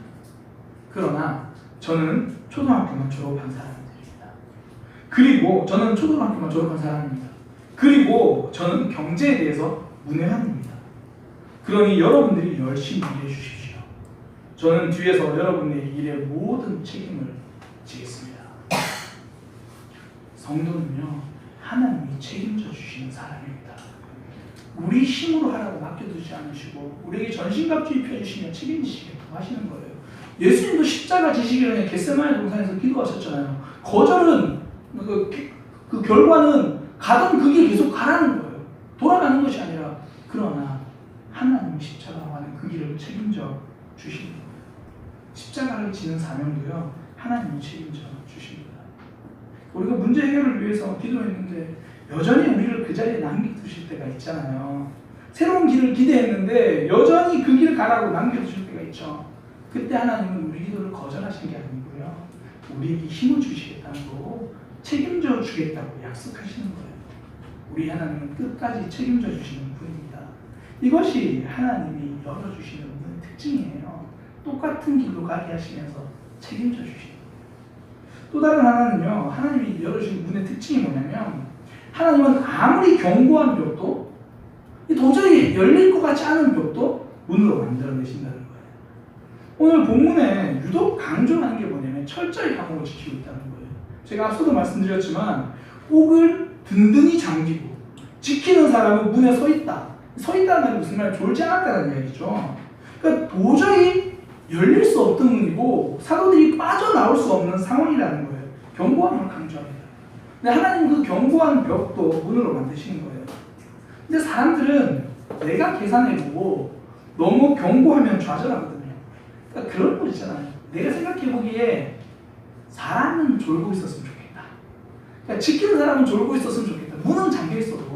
그러나 저는 초등학교만 졸업한 사람들입니다. 그리고 저는 초등학교만 졸업한 사람입니다. 그리고 저는 경제에 대해서 문외한입니다. 그러니 여러분들이 열심히 일해 주십시오. 저는 뒤에서 여러분의 일의 모든 책임을 지겠습니다. 성도는요, 하나님이 책임져 주시는 사람입니다. 우리 힘으로 하라고 맡겨두지 않으시고 우리에게 전신갑주 입혀주시면 책임지시겠다고 하시는 거예요. 예수님도 십자가 지시기 전에 겟세마네 동산에서 기도하셨잖아요. 거절은 그 결과는 가던 그 길 계속 가라는 거예요. 돌아가는 것이 아니라. 그러나 하나님 하나님이 십자가로 가는 그 길을 책임져 주시는 거예요. 십자가를 지는 사명도요, 하나님이 책임져 주십니다. 우리가 문제 해결을 위해서 기도했는데 여전히 우리를 그 자리에 남겨두실 때가 있잖아요. 새로운 길을 기대했는데 여전히 그 길을 가라고 남겨두실 때가 있죠. 그때 하나님은 우리 기도를 거절하신 게 아니고요, 우리에게 힘을 주시겠다는 거고 책임져 주겠다고 약속하시는 거예요. 우리 하나님은 끝까지 책임져 주시는 분입니다. 이것이 하나님이 열어주시는 분의 특징이에요. 똑같은 길로 가게 하시면서 책임져 주시는 거예요. 또 다른 하나는요, 하나님이 열어주신 문의 특징이 뭐냐면, 하나님은 아무리 견고한 벽도, 도저히 열릴 것 같지 않은 벽도 문으로 만들어내신다는 거예요. 오늘 본문에 유독 강조하는 게 뭐냐면 철저히 감옥을 지키고 있다는 거예요. 제가 앞서도 말씀드렸지만 옥을 든든히 잠기고 지키는 사람은 문에 서 있다. 서 있다는 건 무슨 말이에요? 졸지 않았다는 이야기죠. 그러니까 도저히 열릴 수 없던 문이고 사도들이 빠져나올 수 없는 상황이라는 거예요. 견고함을 강조합니다. 근데 하나님은 그 견고한 벽도 문으로 만드시는 거예요. 근데 사람들은 내가 계산해보고 너무 견고하면 좌절하거든요. 그러니까 그런 거 있잖아요. 내가 생각해보기에 사람은 졸고 있었으면 좋겠다. 그러니까 지키는 사람은 졸고 있었으면 좋겠다. 문은 잠겨있어도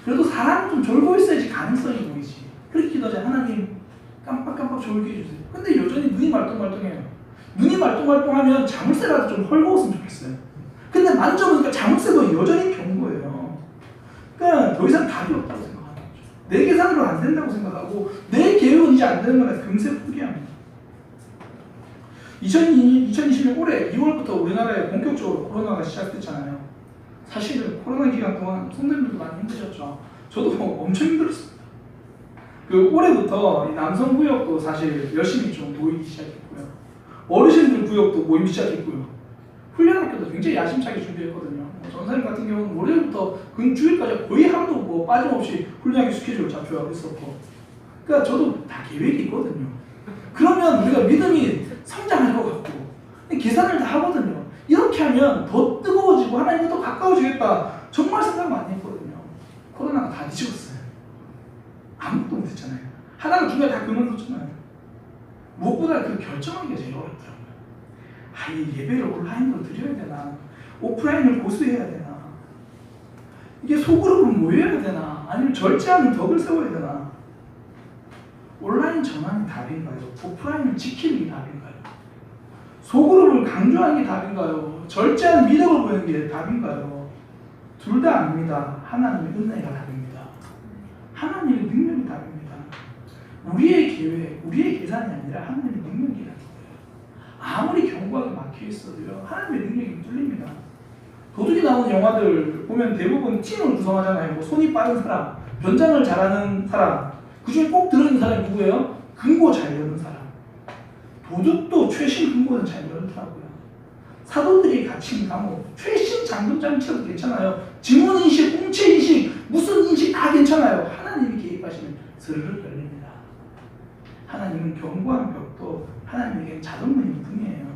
그래도 사람은 좀 졸고 있어야지 가능성이 보이지. 그렇게 기도하자. 하나님 깜빡깜빡 졸게 해주세요. 근데 여전히 눈이 말똥말똥해요. 눈이 말똥말똥하면 자물쇠라도 좀 헐거웠으면 좋겠어요. 근데 만져보니까 자물쇠도 여전히 견고해요. 그러니까 더 이상 답이 없다고 생각하는 거죠. 내 계산으로 안 된다고 생각하고 내 계획은 이제 안 되는 거라 금세 포기합니다. 2020년 올해 2월부터 우리나라에 본격적으로 코로나가 시작됐잖아요. 사실 코로나 기간 동안 성도님들도 많이 힘드셨죠. 저도 엄청 힘들었습니다. 그 올해부터 이 남성 구역도 사실 열심히 좀 모이기 시작했고요. 어르신들 구역도 모이기 시작했고요. 훈련학교도 굉장히 야심차게 준비했거든요. 전사님 같은 경우는 올해부터 근 주일까지 거의 하루도 뭐 빠짐없이 훈련학교 스케줄 잡혀가고 있었고, 그러니까 저도 다 계획이 있거든요. 그러면 우리가 믿음이 성장할 것 같고 계산을 다 하거든요. 이렇게 하면 더 뜨거워지고 하나님과 더 가까워지겠다. 정말 생각 많이 했거든요. 코로나가 다 뒤집었어요. 아무것도 못했잖아요. 하다가 중간에 다 그만뒀잖아요. 무엇보다 그 결정하기가 제일 어렵더라고요. 이 예배를 온라인으로 드려야 되나, 오프라인을 고수해야 되나, 이게 소그룹을 모여야 되나, 아니면 절제하는 덕을 세워야 되나. 온라인 전환이 답인가요? 오프라인을 지키는 게 답인가요? 소그룹을 강조하는 게 답인가요? 절제하는 미덕을 보이는 게 답인가요? 둘 다 아닙니다. 하나님의 은혜가 답입니다. 하나님의 능력이 답입니다. 우리의 계획, 우리의 계산이 아니라 하나님의 능력이라는 거예요. 아무리 견고하게 막혀 있어도요, 하나님의 능력이 뚫립니다. 도둑이 나오는 영화들 보면 대부분 팀을 구성하잖아요. 뭐 손이 빠른 사람, 변장을 잘하는 사람, 그 중에 꼭 들어있는 사람이 누구예요? 금고 잘 여는 사람. 도둑도 최신 금고는 잘 열더라고요. 사도들이 갇힌 감옥, 최신 잠금장 쳐도 괜찮아요. 지문인식, 공채인식, 무슨 인식 다 괜찮아요. 하나님이 개입하시면 스르륵 열립니다. 하나님은 견고한 벽도 하나님에게 자동문일 뿐이에요.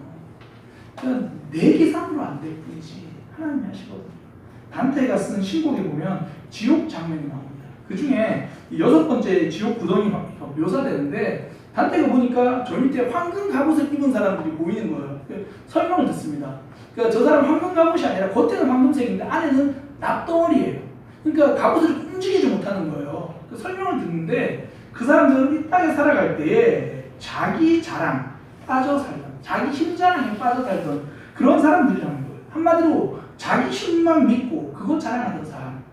그러니까 내 계산으로 안 될 뿐이지 하나님이 하시거든요. 단테가 쓴 신곡에 보면 지옥 장면이 나옵니다. 그 중에 6번째 지옥 구덩이 묘사되는데, 단테가 보니까 저 밑에 황금 갑옷을 입은 사람들이 보이는 거예요. 설명을 듣습니다. 그러니까 저 사람 황금 갑옷이 아니라 겉에는 황금색인데 안에는 납덩어리예요. 그러니까 갑옷을 움직이지 못하는 거예요. 그 설명을 듣는데 그 사람들은 이 땅에 살아갈 때에 자기 자랑 빠져 살던, 자기 힘 자랑에 빠져 살던 그런 사람들이라는 거예요. 한마디로 자기 힘만 믿고 그것 자랑하던 사람,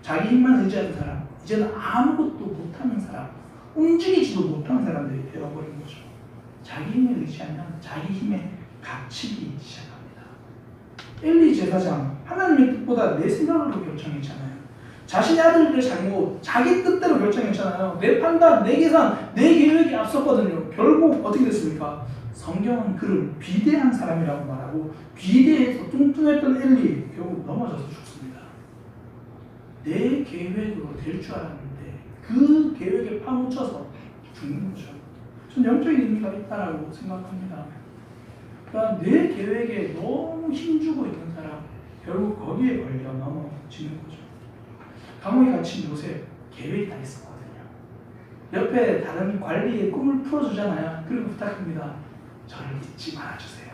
자기 힘만 의지하는 사람, 이제는 아무것도 못하는 사람, 움직이지도 못하는 사람들이 되어버린 거죠. 자기 힘에 의지하면 자기 힘에 갇히기 시작합니다. 엘리 제사장, 하나님의 뜻보다 내 생각으로 결정했잖아요. 자신의 아들들의 잘못, 자기 뜻대로 결정했잖아요. 내 판단, 내 계산, 내 계획이 앞섰거든요. 결국 어떻게 됐습니까? 성경은 그를 비대한 사람이라고 말하고, 비대해서 뚱뚱했던 엘리 결국 넘어져서 죽습니다. 내 계획으로 될 줄 알았는데 그 계획에 파묻혀서 죽는 거죠. 저는 영적인 의미가 있다고 생각합니다. 그러니까 내 계획에 너무 힘주고 있는 사람, 결국 거기에 걸려 넘어지는 거죠. 감옥에 갇힌 요셉, 계획이 다 있었거든요. 옆에 다른 관리의 꿈을 풀어주잖아요. 그리고 부탁합니다. 저를 잊지 말아주세요.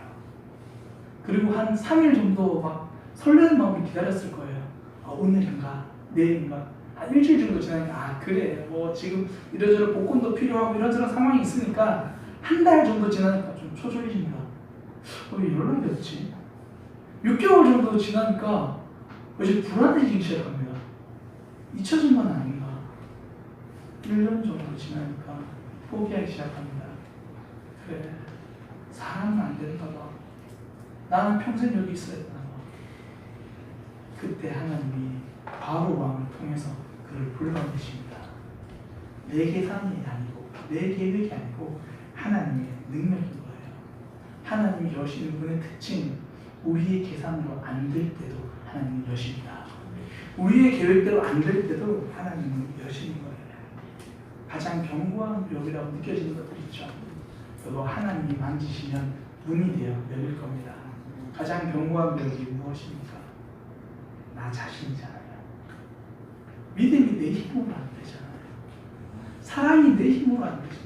그리고 한 3일 정도 막 설레는 마음을 기다렸을 거예요. 오늘인가 내일인가 한 일주일 정도 지나니까 그래 뭐 지금 이러저러 복권도 필요하고 이런저런 상황이 있으니까 한 달 정도 지나니까 좀 초조해집니다. 왜 연락이 없지? 6개월 정도 지나니까 이제 불안해지기 시작합니다. 잊혀진 건 아닌가? 1년 정도 지나니까 포기하기 시작합니다. 그래, 사랑은 안 된다 봐. 나는 평생 여기 있어야 되나 봐. 그때 하나님이 바로 왕을 통해서 그를 불러내십니다. 내 계산이 아니고 내 계획이 아니고 하나님의 능력인 거예요. 하나님이 여시는 분의 특징은 우리의 계산으로 안 될 때도 하나님은 여십니다. 우리의 계획대로 안 될 때도 하나님은 여시는 거예요. 가장 견고한 벽이라고 느껴지는 것들 있죠. 그리고 하나님이 만지시면 문이 되어 열릴 겁니다. 가장 견고한 벽이 무엇입니까? 나 자신이잖아요. 믿음이 내 힘으로 안 되잖아요. 사랑이 내 힘으로 안 되잖아요.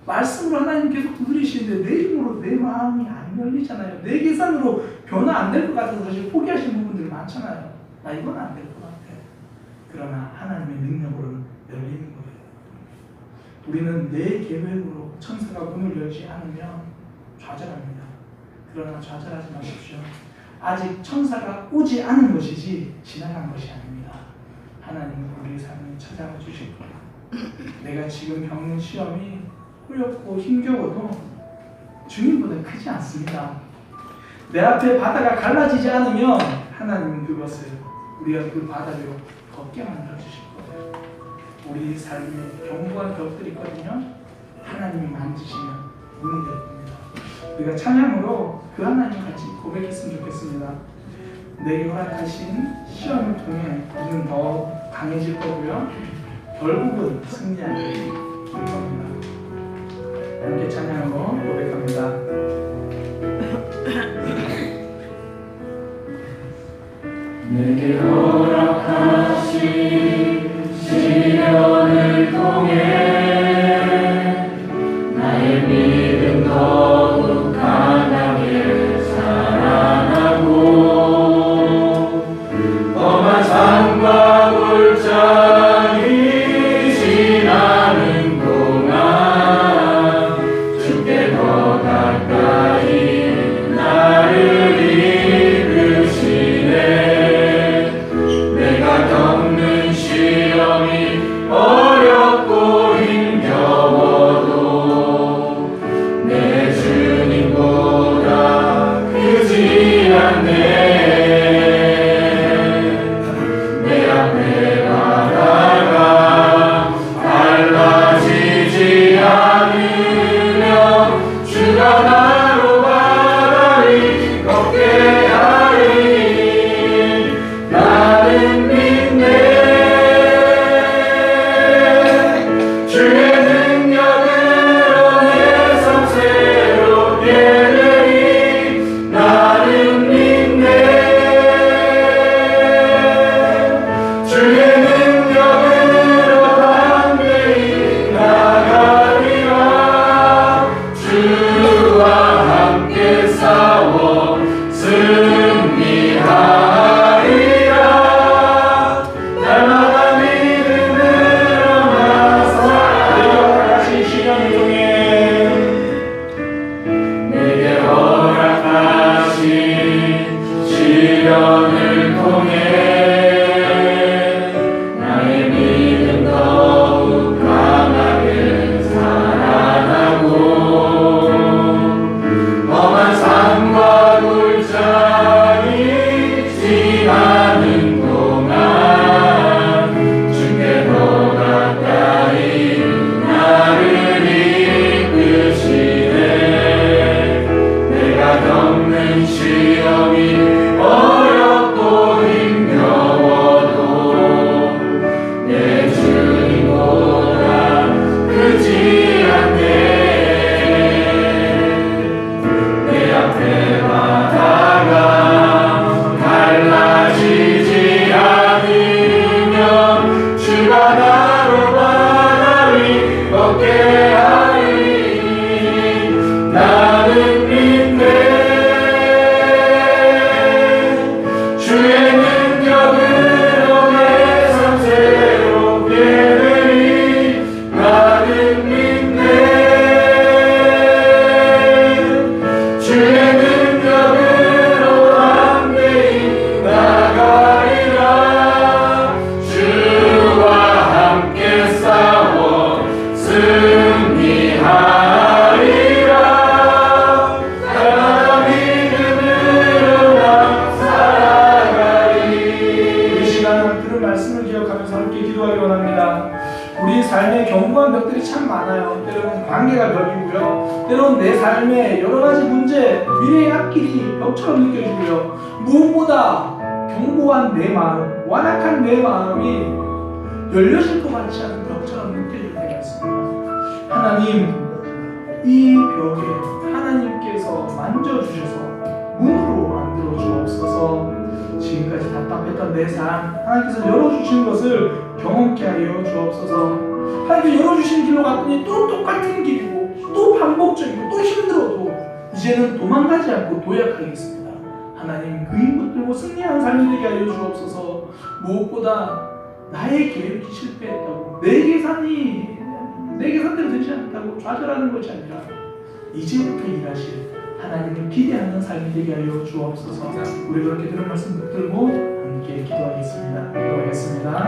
말씀으로 하나님 계속 두드리시는데 내 힘으로 내 마음이 안 열리잖아요. 내 계산으로 변화 안 될 것 같아서 사실 포기하시는 부분들이 많잖아요. 나 이건 안 될 것 같아. 그러나 하나님의 능력으로는 열리는 거예요. 우리는 내 계획으로 천사가 문을 열지 않으면 좌절합니다. 그러나 좌절하지 마십시오. 아직 천사가 오지 않은 것이지 지나간 것이 아닙니다. 하나님은 우리의 삶을 찾아와 주실 거예요. 내가 지금 겪는 시험이 어렵고 힘겨워도 주님보다 크지 않습니다. 내 앞에 바다가 갈라지지 않으면 하나님은 그것을 우리가 그 바다로 걷게 만들어 주실 거예요. 우리 삶에 견고한 벽들이 있거든요. 하나님이 만지시면 문이 될 겁니다. 우리가 찬양으로 그 하나님 같이 고백했으면 좋겠습니다. 내게 허락하신 시험을 통해 우리는 더 강해질 거고요. 결국은 승리하게 될 겁니다. 함께 찬양으로 고백합니다. 내게 허락하신 시련을 통해 나의 믿음 더욱 강하게 자라나고 험한 삶과 골짜기 지나는 동안 주께 더 가까이 나를 이끄시네. 내가 겪는 시련 나는 믿네. 주의 능력으로 담대히 나가리라. 주와 함께 싸워 승리하리라. 날마다 믿음으로 나 살아가리. 이 시간 들은 말씀을 기억하면서 함께 기도하기 원합니다. 우리 삶에 견고한 벽들이 참 많아요. 때로는 관계가 벽이고요. 때로는 내 삶에 여러 가지 문제, 미래의 앞길이 벽처럼 느껴지고요. 무엇보다 견고한 내 마음, 완악한 내 마음이 열려질 것 같지 않은 벽처럼 느껴질 때가 있습니다. 하나님, 이 벽에 하나님께서 만져주셔서 문으로 만들어 주옵소서. 지금까지 답답했던 내 삶, 하나님께서 열어주신 것을 경험케 하여 주옵소서. 하나님께서 열어주신 길로 갔더니 또 똑같은 길이고 또 반복적이고 또 힘들어도 이제는 도망가지 않고 도약하겠습니다. 하나님, 그 힘 붙들고 승리하는 삶이 되게 하여 주옵소서. 무엇보다 나의 계획이 실패했다고, 내 계산대로 되지 않다고 좌절하는 것이 아니라 이제부터 일하실 하나님을 기대하는 삶이 되게 하여 주옵소서. 우리 그렇게 들은 말씀 붙들고 함께 기도하겠습니다. 기도하겠습니다.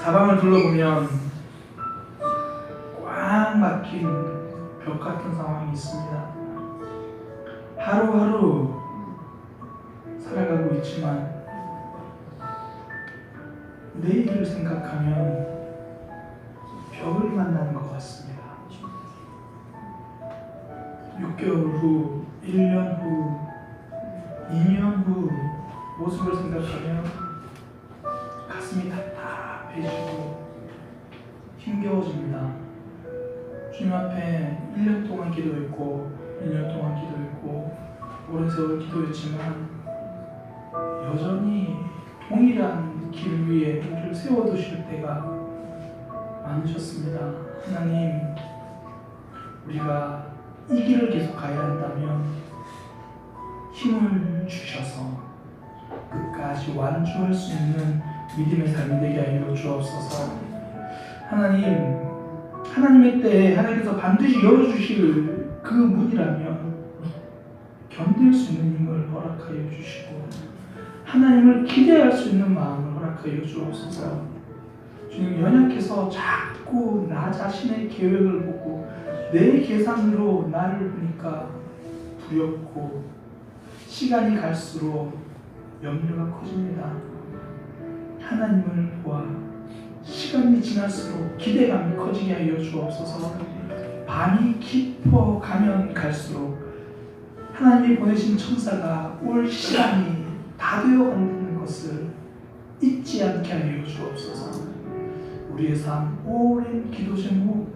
사방을 둘러보면 꽉 막힌 벽 같은 상황이 있습니다. 하루하루 살아가고 있지만 내일을 생각하면 벽을 만나는 것 같습니다. 6개월 후, 1년 후, 2년 후 모습을 생각하면 가슴이 답답해지고 힘겨워집니다. 주님 앞에 1년 동안 기도했고 2년 동안 기도했고 오랜 세월 기도했지만 여전히 동일한 길 위에 우리를 세워두실 때가 많으셨습니다. 하나님, 우리가 이 길을 계속 가야 한다면 힘을 주셔서 끝까지 완주할 수 있는 믿음의 삶이 되게 하여 주옵소서. 하나님, 하나님의 때에 하나님께서 반드시 열어주실 그 문이라면 견딜 수 있는 힘을 허락하여 주시고 하나님을 기대할 수 있는 마음을 허락하여 주옵소서. 주님, 연약해서 자꾸 나 자신의 계획을 보고 내 계산으로 나를 보니까 두렵고 시간이 갈수록 염려가 커집니다. 하나님을 보아 시간이 지날수록 기대감이 커지게 하여 주옵소서. 밤이 깊어가면 갈수록 하나님이 보내신 천사가 올 시간이 다 되어간다는 것을 잊지 않게 하여 주옵소서. 우리의 삶 오랜 기도 제목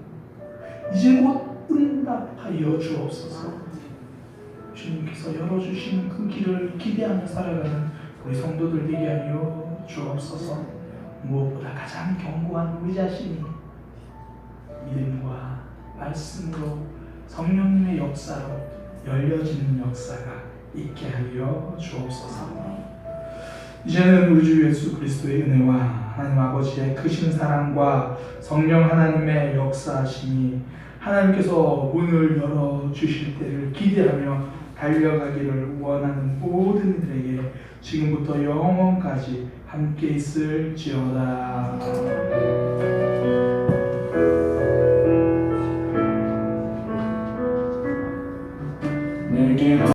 이제 곧 응답하여 주옵소서. 주님께서 열어주시는 그 길을 기대하며 살아가는 우리 성도들 되게 하여 주옵소서. 무엇보다 가장 견고한 우리 자신이 믿음과 말씀으로 성령님의 역사로 열려지는 역사가 있게 하여 주옵소서. 이제는 우리 주 예수 그리스도의 은혜와 하나님 아버지의 크신 사랑과 성령 하나님의 역사하심이 하나님께서 문을 열어주실 때를 기대하며 달려가기를 원하는 모든 이들에게 지금부터 영원까지 함께 있을지어다.